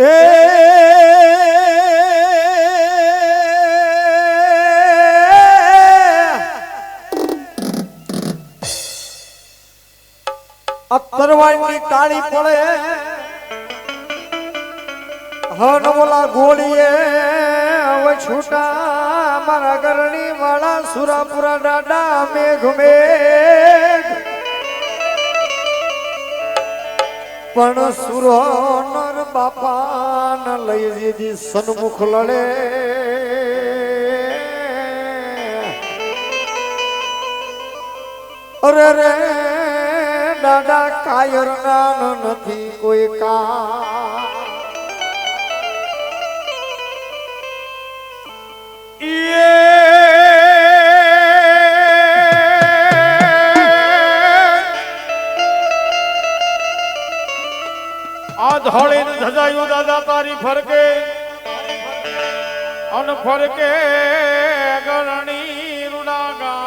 એ અતરવાળની ટાળી પડે હન ઓલા ગોળીએ હવે છૂટા મારા ગરણી વાળા સુરાપુરા દાડા મેઘ મેઘ પણ સુરો નર બાપા ન લઈ દીધી સન્મુખ લડે અરે રે દાદા કાયર ના નથી કોઈ કા આ ધોળી ધજાયું દાદા તારી ફરકે અન ફરકે ગરણી રૂડાગા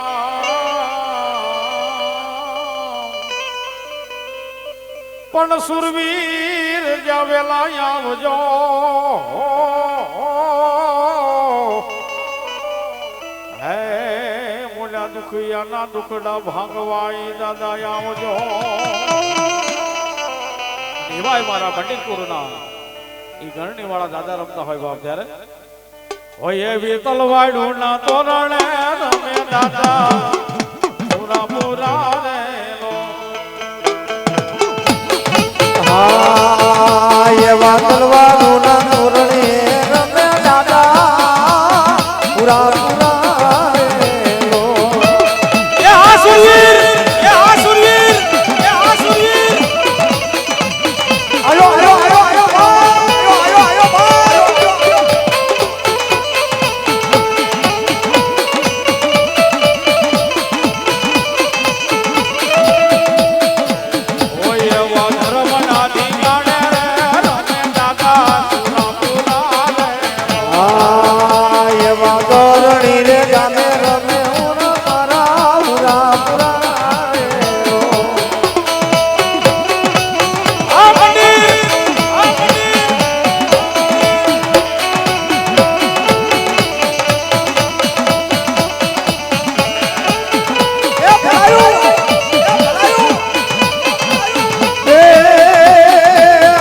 પણ સુરવીર જાવેલા આવજો હે મોલા દુખિયાના દુખડા ભાંગવાઈ દાદા આવજો એવાય મારા પંડિતપુરના એ ગરણી વાળા દાદા રમતા હોય બાપ ત્યારે હોય એવી તલવાડું ના તોરણે રમે દાદા પૂરા પૂરા રે હા એવા તલવાડું ના તોરણે રમે દાદા પૂરા પૂરા એ આસુરવીર એ આસુરવીર એ આસુરવીર આયો આયો આયો આયો આયો ઓય એવા ધર્મના દીવાણે રમે દાદા પૂરા પૂરા રે આ એવા ગરણી રે ગામે રમે ઉરા મારા ઉરા પુરા આ પંડિત આ પંડિત એ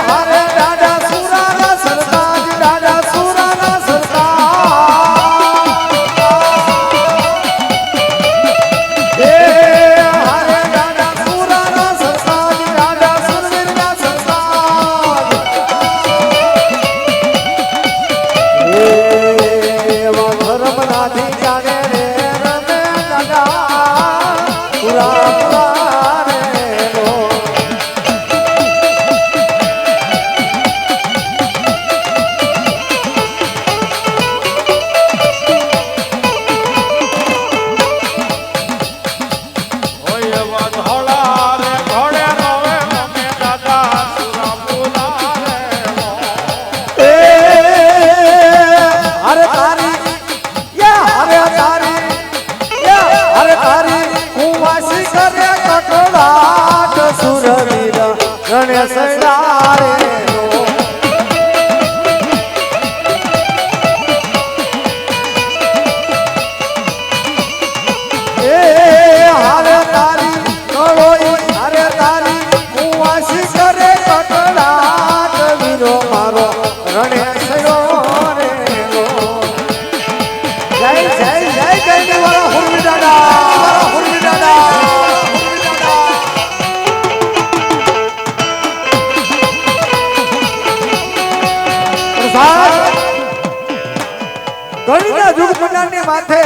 હરે દાદા સુરાના સરતાજ દાદા સુરાના સરતાજ એ હરે દાદા સુરાના સરતાજ દાદા સુરવીરના સરતાજ એવા ધર્મનાથી જાણે રે રમે દાદા પુરા પુરા રે લો ઓય એવા ધોળા રે ઘોડે રવે રમે દાદા પૂરા પૂરા રે એ હરે તારી હરે તારી હરે તારી કુવાસી કરે કટડાટ સુરવીર ગણેશ ડારે એ હરે તારી કળોઈ હરે તારી કુવાસી કરે કટડાટ વીરો મારો ગણેશ રે જય જય જય જય વાળા હુરવી દાદા હુરવી દાદા ગણના જુગ મંડાની માથે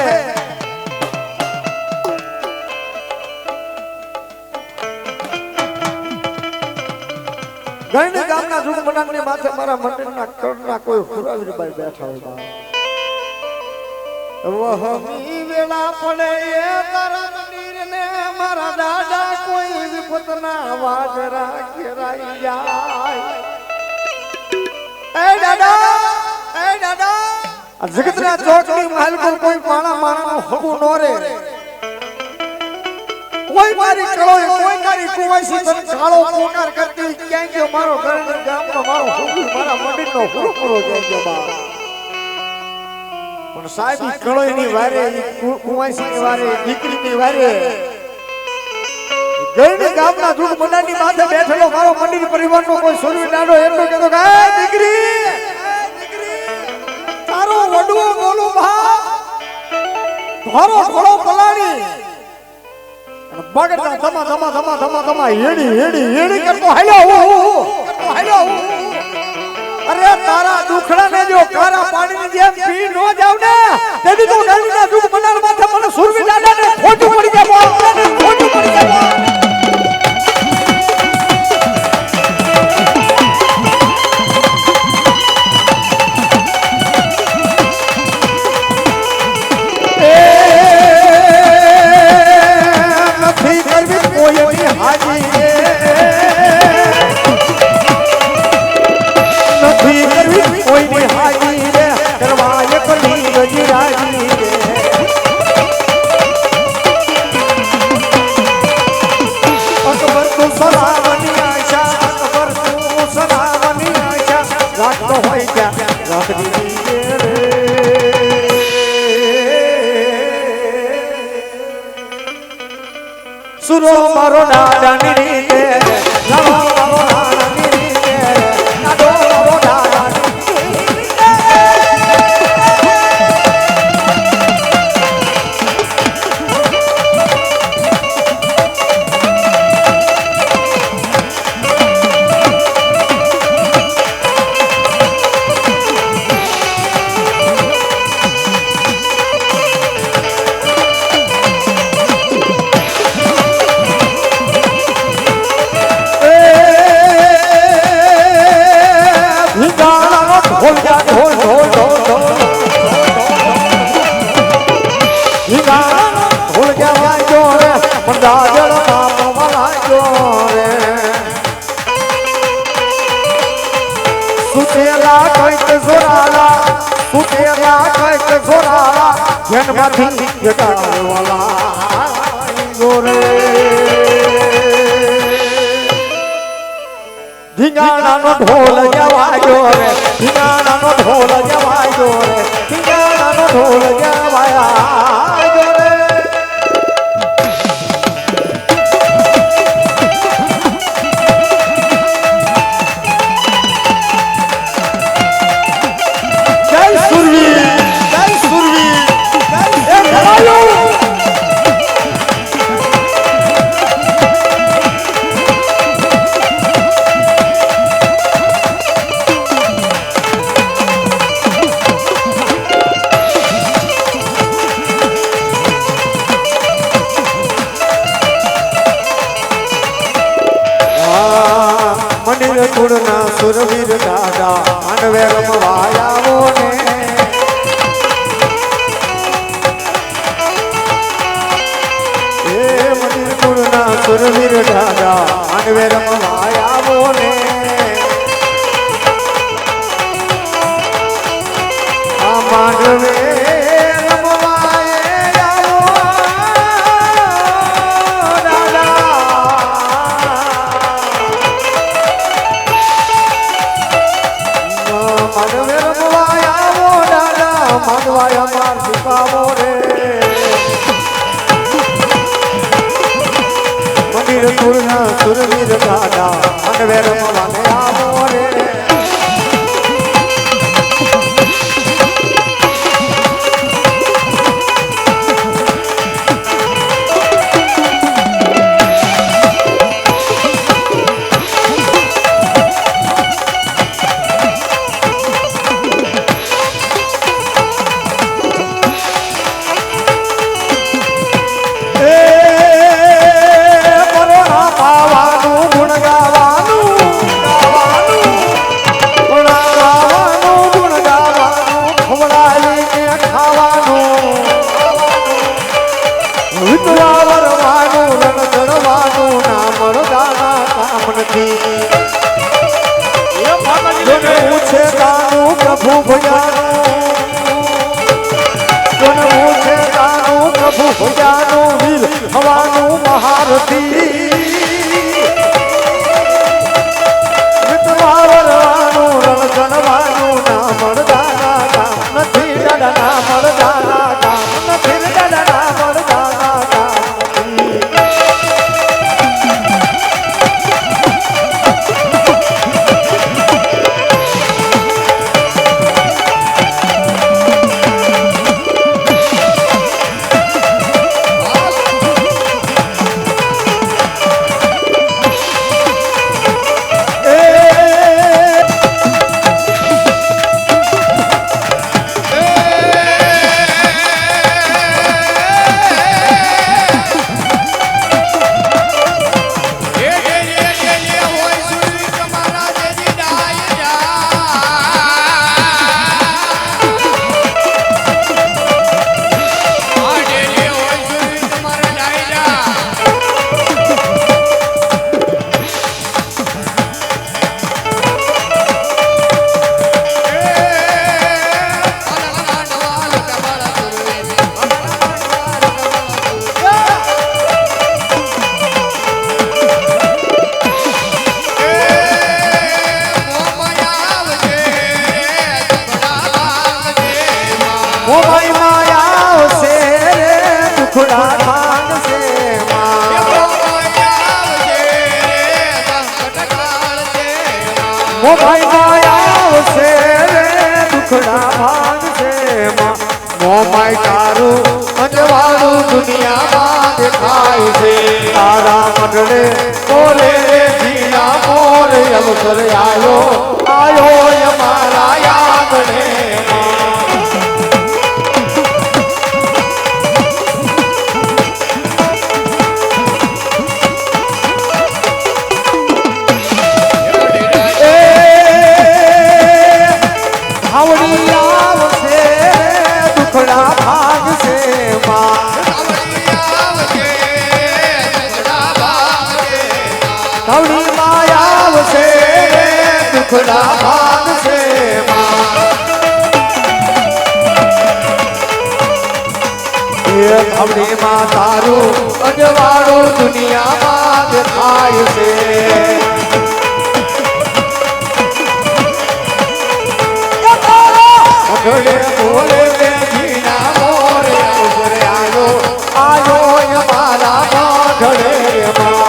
ગણના ગામના જુગ મંડાની માથે મારા મંદિરના કરના કોઈ હુરાવીર ભાઈ બેઠા હોય વહમી વેળા પડે એ તારા મંદિરને મારા દાદા કોઈ વિપતના વાજરા ઘેરાઈ જાય એ દાદા આ જગતના ચોકની મહેલ પર કોઈ માણા માણાનું હગું નો રે કોઈ મારી કળોય કોઈ મારી કુવાસી તન કાળો પોકાર કરતી ક્યાં ગયો મારો ગરડ ગામનો મારો હુકુ મારા મંદિરનો હુકરો ક્યાં ગયો બા પણ સાહેબ ઈ કળોયની વારે કુવાસીની વારે દીકરીની વારે ગરડ ગામના દૂધ મંડાની માથે બેઠેલો મારો મંદિર પરિવારનો કોઈ સુરવી ડાડો એટલો કહેતો કે એ દીકરી તારો વડવો બોલો ભા તારો ઘોડો પલાણી બગડતા ધમા ધમા ધમા ધમા ધમા હેડી કરતો હાલ્યો અરે તારા દુખડાને જો કારા પાણીની જેમ પી નો જાવ ને તેથી તો ગરડીના દુખ મંડાર માથે મને સુરવી દાદાને ખોટું પડી જાય ખોટું પડી જાય સુરો મારો દાદાની રીતે લાવો મારો દાદાની રીતે નાડો મારો દાદાની ધીંગાણાનો ઢોલ જવાયો રે ધીંગાણાનો ઢોલ જવાયો રે ધીંગાણાનો ઢોલ જવાયો રે જય સુરવી એ ધરાયો કુળના સુરવીર દાદા માનવે રમવાયાવો ને એ મંદિર કુળના સુરવીર દાદા માનવે રમવાયાવો ને આ માનવે સુરવીર દાદા માનવે રમવાને આવો રે ગુણ ગાવાનું ભાઈ માયા આવશે રે દુખડા ભાગશે માં મોમાય તારું અંજવાળું દુનિયામાં દેખાય છે તારા મંડળે બોલે રે જીના મોર અવસર આયો અમારા યાદને આવડી આવશે દુખડા ભાગશે માં આવડી માયા આવશે દુખડા ભાગશે માં એ આવડી માં તારું અજવાળું દુનિયામાં દેખાય છે ઘડે બોલે રે જીના મોર અવસર આયો અમારા ઘડે માં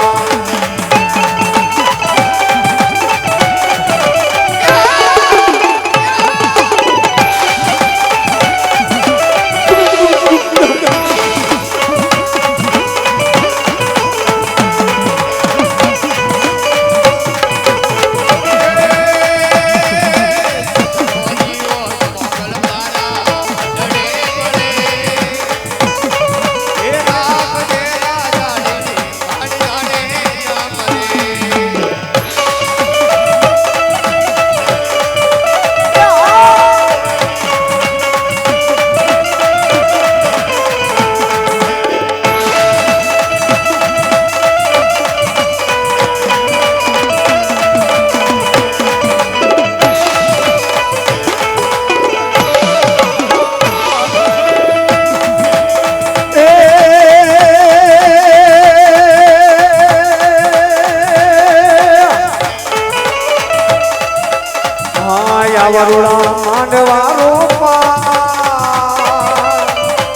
વરુણા માંડવા રોપા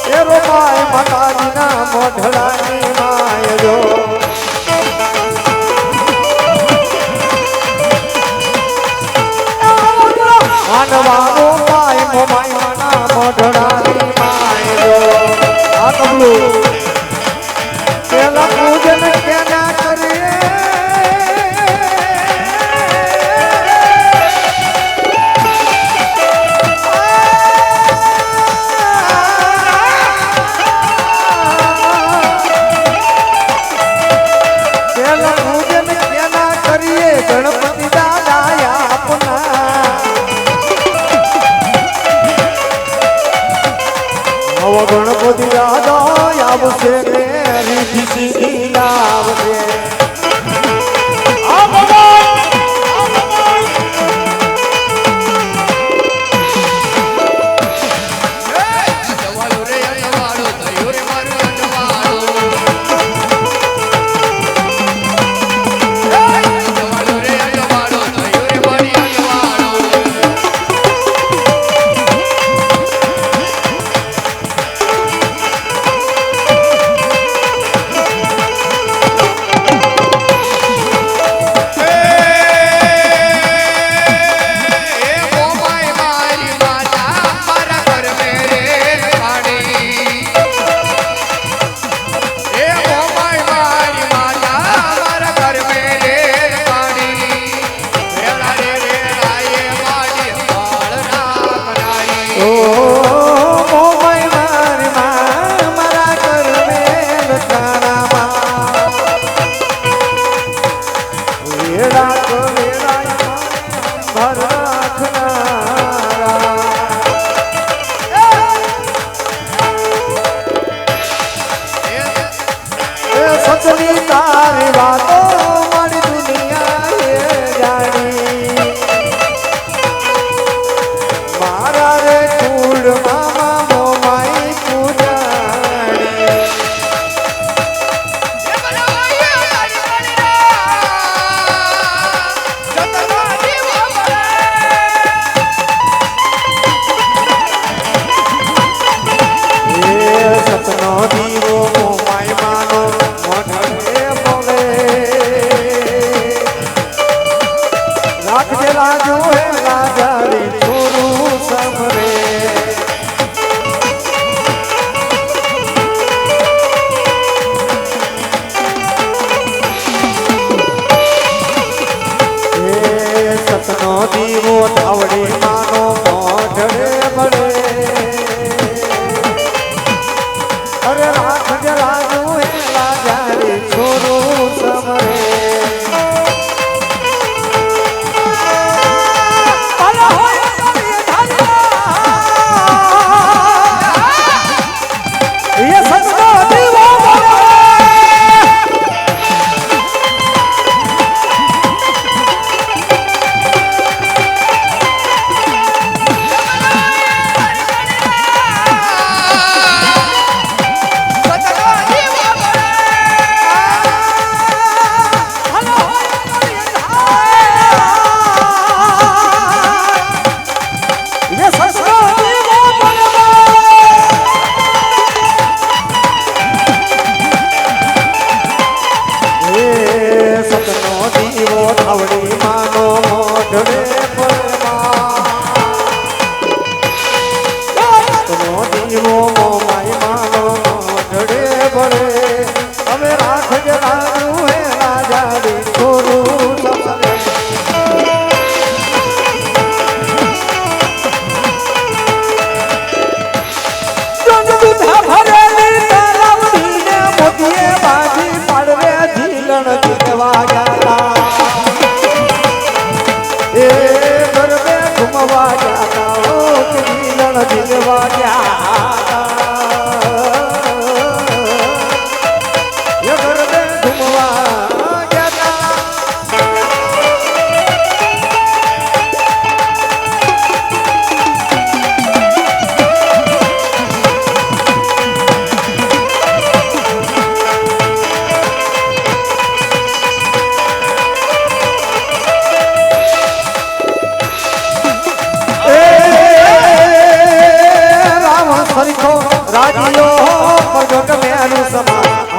એ રોપાય માતાજીના મોઢડાની માય જો માંડવા રોપાય મોમાયના મોઢડાની માય જો આ કબલું પેલા પૂજન કેના કરીએ ગણપતિ દાદા આપના નવ ગણપતિ દાદા આવશે રે રીતિ સીધી લાવશે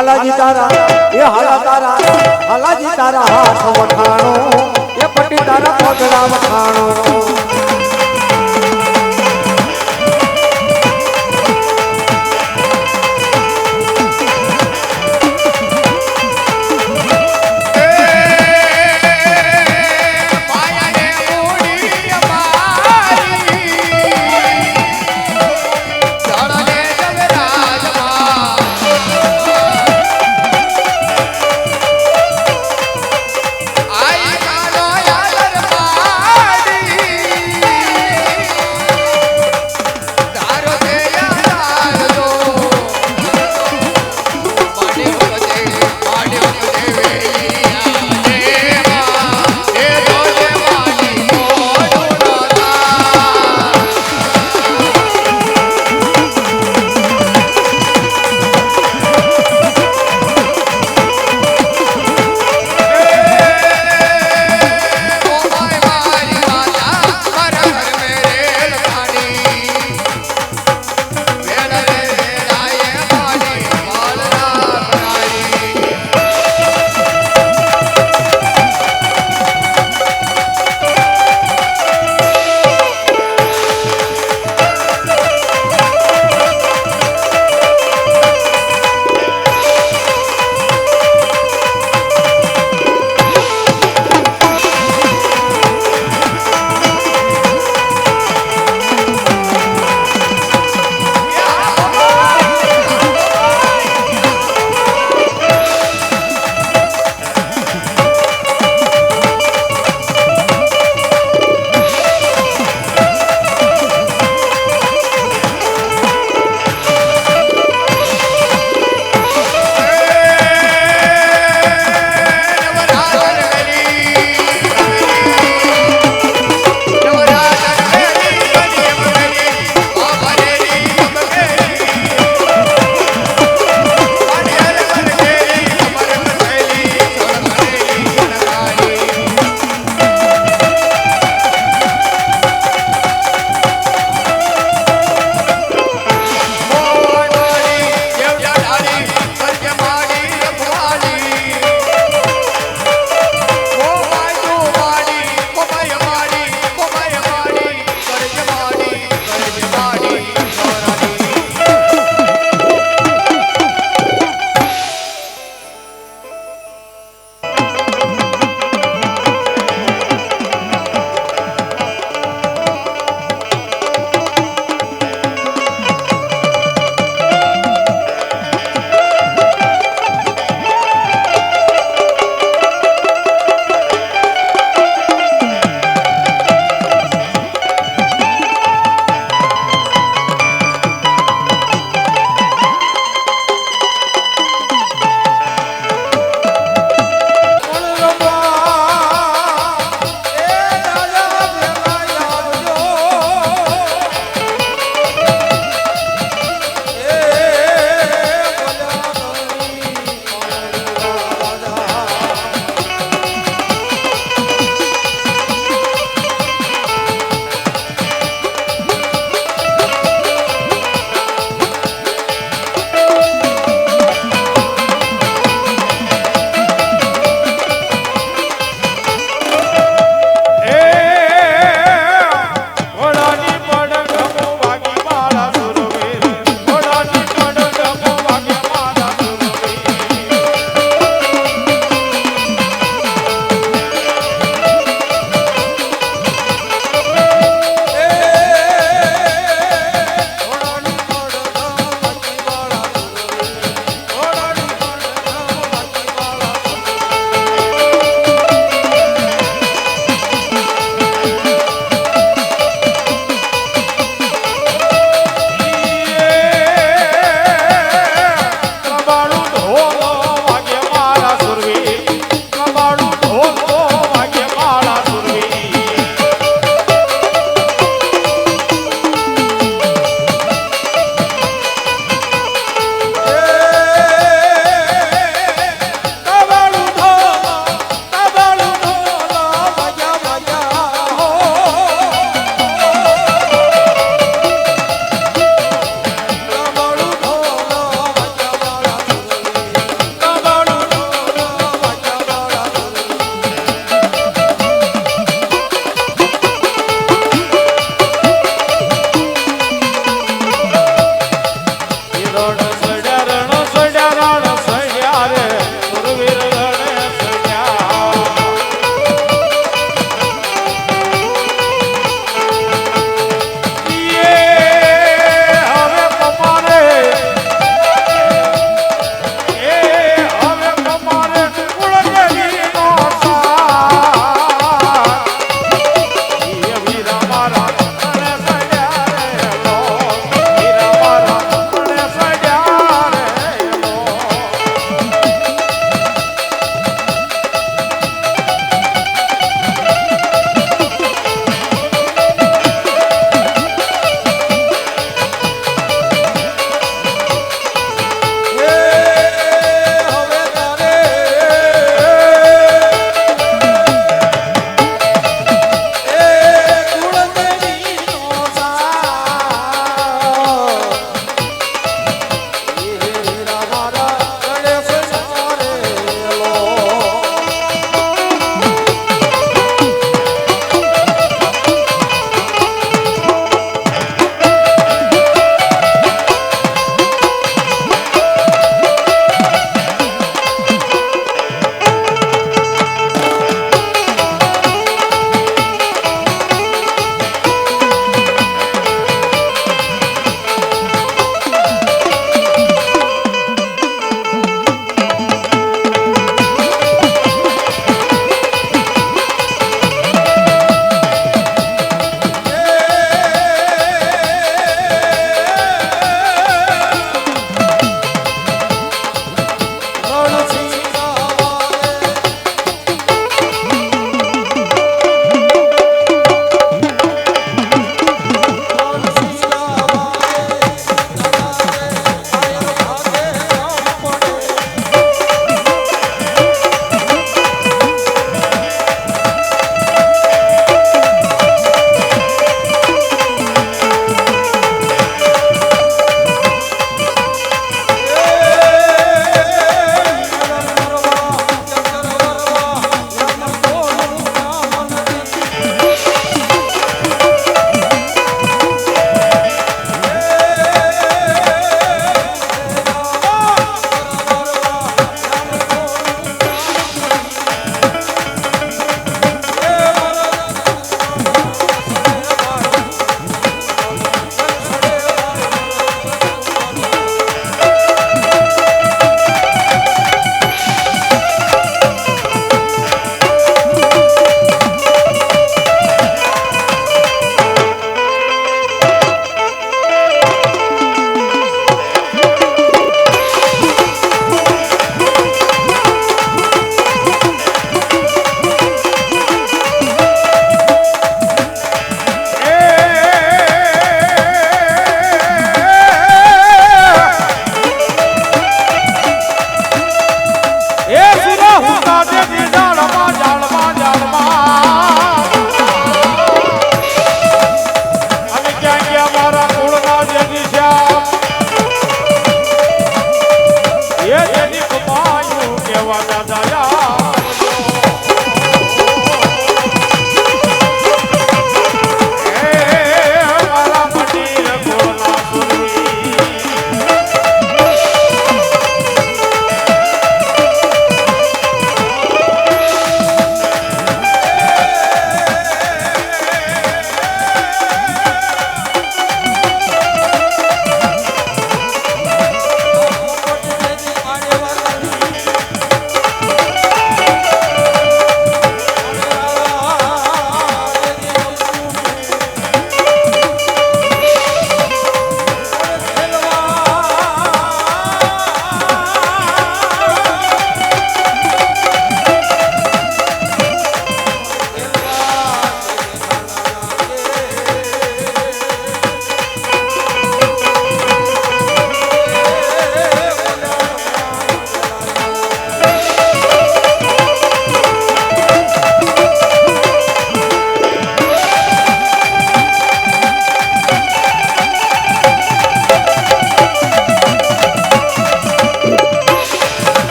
હાલાજી તારા એ હાલા તારા હાલાજી તારા હાથ વખાણો એ પટી તારા પગલા વખાણો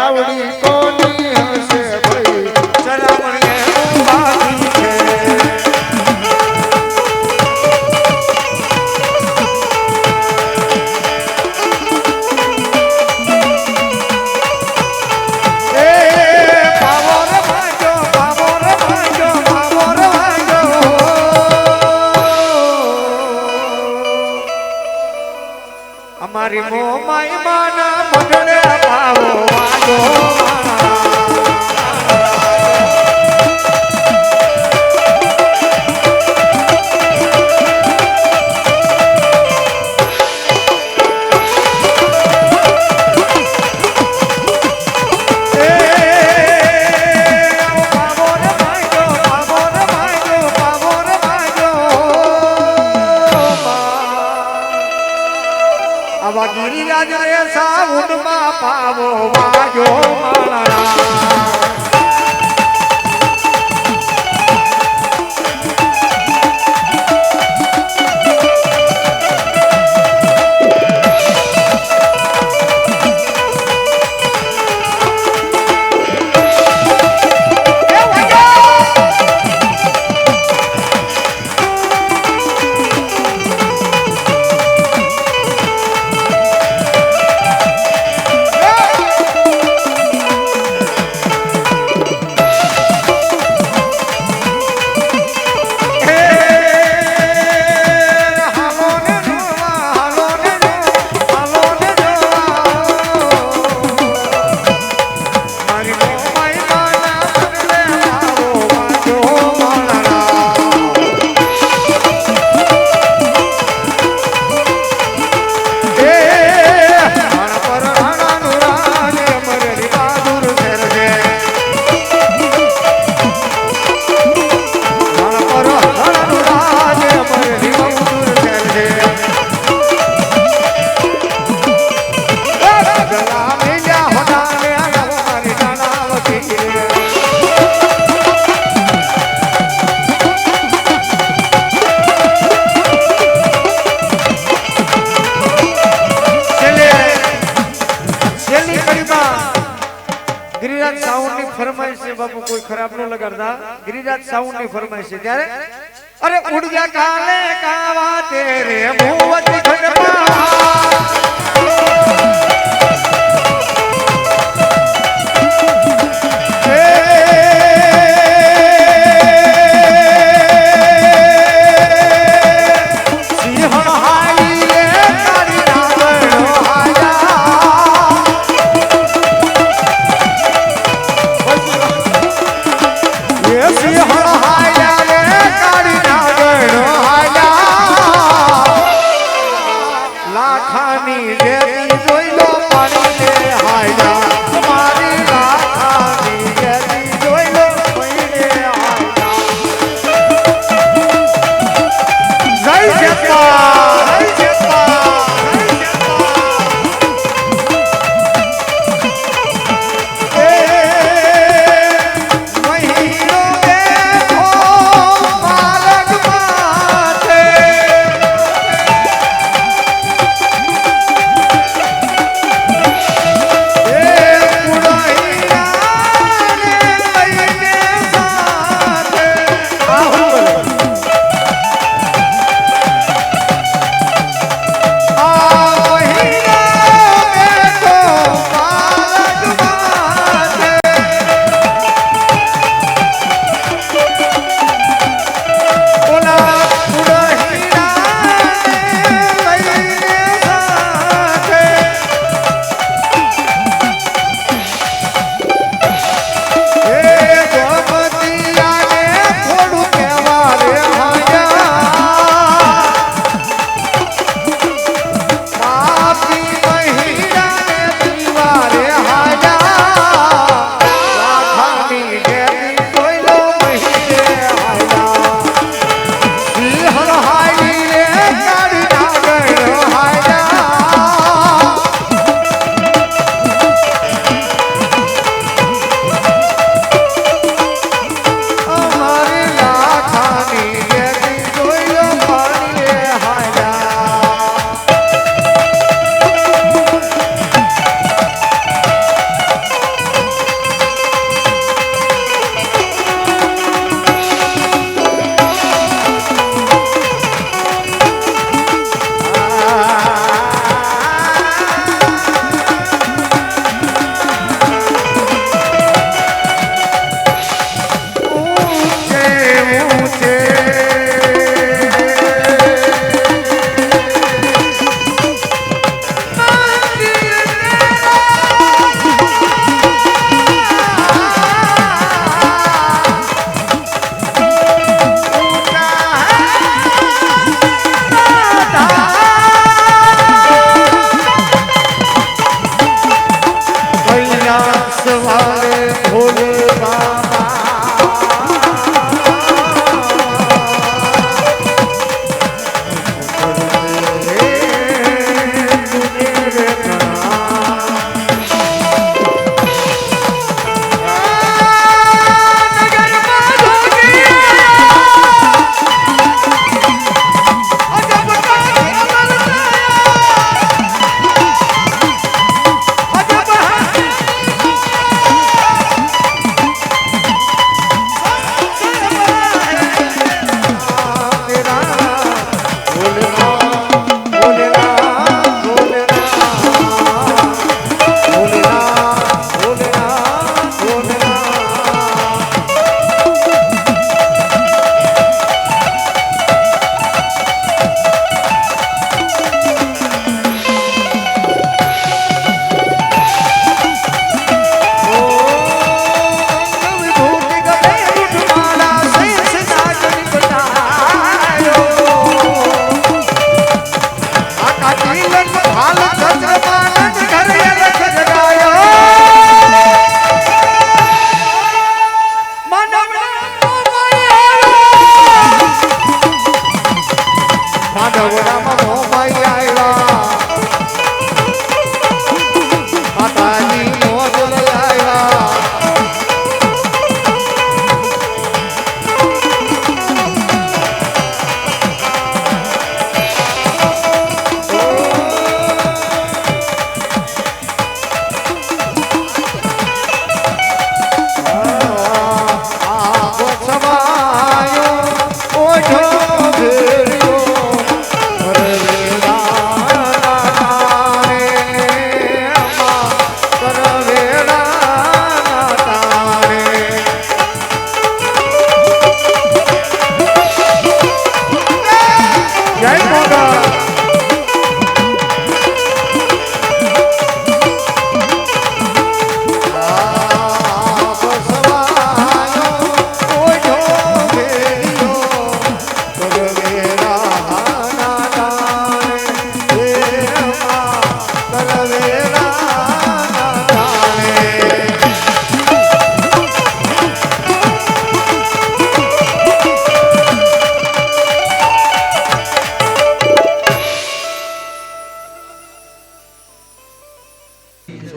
ગાવડી કોની હશે ભાઈ ચલાવણ એનું બાકી છે અમારી મોમાઈ માના મઢડે પાવો વાજો ગિરિરાજ રે સાઉન્ડમાં પાવો વાજો માળા गिरिराज साउंड ની ફરમાઈશ છે બાપુ કોઈ ખરાબ ન લગાડતા गिरिराज साउंड ની ફરમાઈશ છે ત્યારે અરે ઉડ જા કાલે કાવા તેરે મોવતી ખંડપા લાખાની જેતી જોઈ લો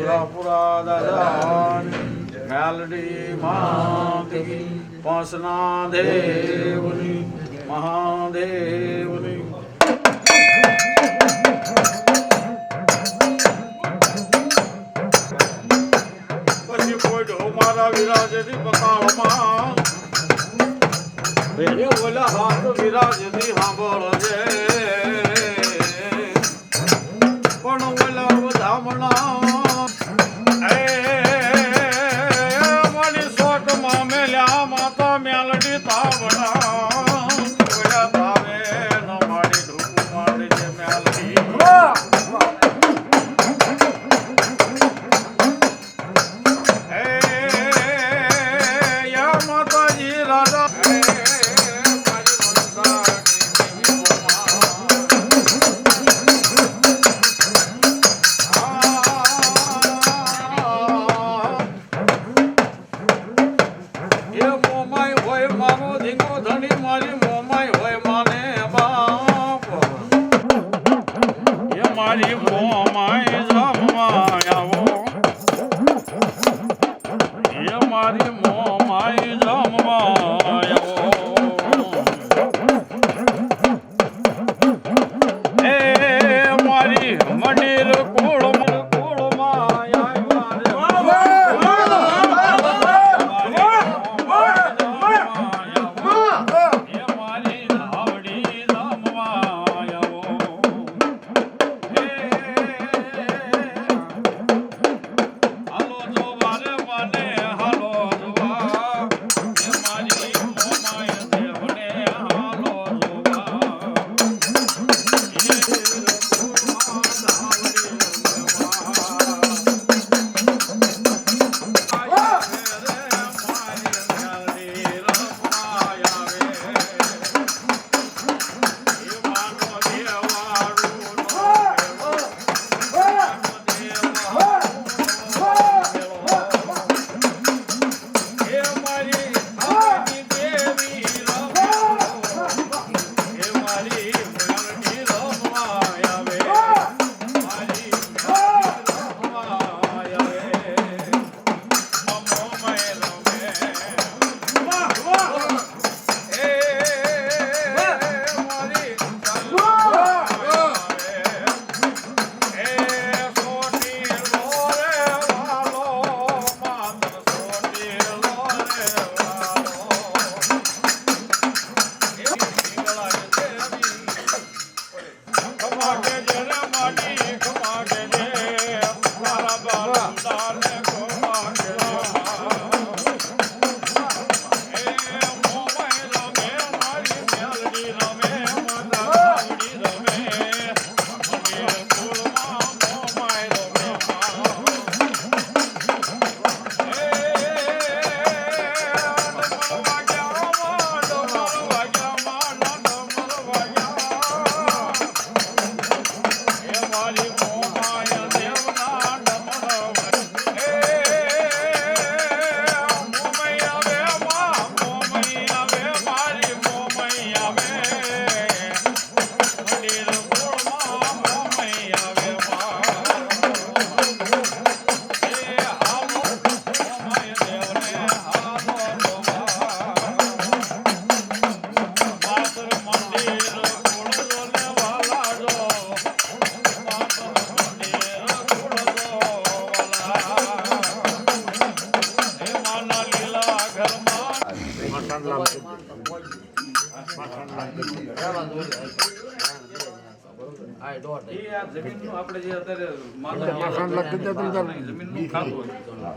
સુરાપુરા દાદાની મેલડી માતકી પાંસના દેવની મહાદેવની પછી કોઈ ઢો મારા વિરાજતી બકાળમાં એ ઓલા હાથ વિરાજતી સાંભળજે પણ ઓલા વધામણા મેલ્યા માતા મેલડી તાવડા ઓલા તાવે ન મારી ઢૂક મારી જે મેલડી માતાજી રાજા મારી મોમાય જમવા આવો એ મારી મોમાય જમવા આવો એ મારી મંદિર જમીનનું આપણે જે અત્યારે જમીનનું ખાતું હોય